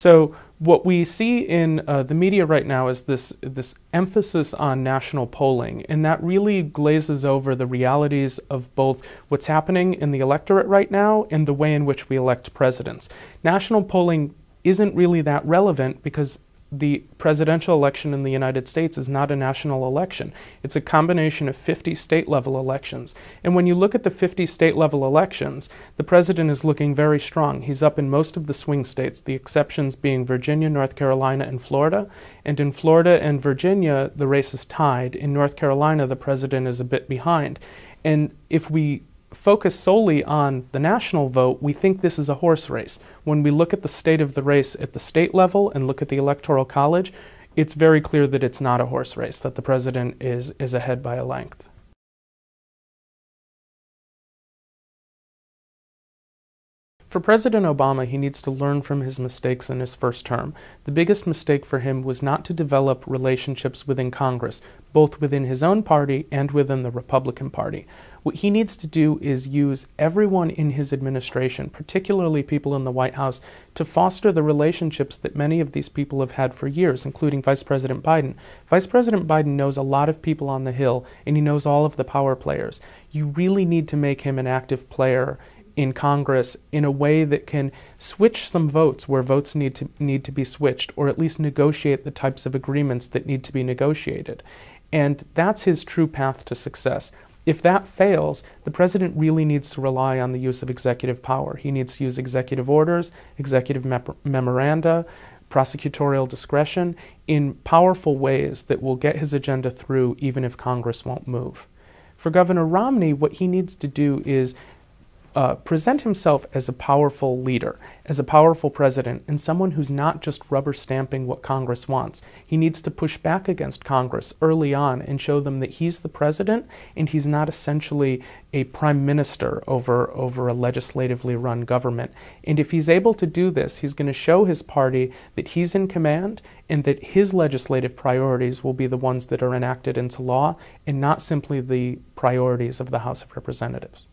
So what we see in the media right now is this emphasis on national polling, and that really glazes over the realities of both what's happening in the electorate right now and the way in which we elect presidents. National polling isn't really that relevant because the presidential election in the United States is not a national election. It's a combination of 50 state-level elections. And when you look at the 50 state-level elections, the president is looking very strong. He's up in most of the swing states, the exceptions being Virginia, North Carolina, and Florida. And in Florida and Virginia, the race is tied. In North Carolina, the president is a bit behind. And if we focus solely on the national vote, we think this is a horse race. When we look at the state of the race at the state level and look at the Electoral College, it's very clear that it's not a horse race, that the president is ahead by a length. For President Obama, he needs to learn from his mistakes in his first term. The biggest mistake for him was not to develop relationships within Congress, both within his own party and within the Republican Party. What he needs to do is use everyone in his administration, particularly people in the White House, to foster the relationships that many of these people have had for years, including Vice President Biden. Vice President Biden knows a lot of people on the Hill, and he knows all of the power players. You really need to make him an active player in Congress in a way that can switch some votes where votes need to be switched, or at least negotiate the types of agreements that need to be negotiated. And that's his true path to success. If that fails, the president really needs to rely on the use of executive power. He needs to use executive orders, executive memoranda, prosecutorial discretion in powerful ways that will get his agenda through even if Congress won't move. For Governor Romney, what he needs to do is present himself as a powerful leader, as a powerful president, and someone who's not just rubber stamping what Congress wants. He needs to push back against Congress early on and show them that he's the president and he's not essentially a prime minister over a legislatively run government. And if he's able to do this, he's going to show his party that he's in command and that his legislative priorities will be the ones that are enacted into law and not simply the priorities of the House of Representatives.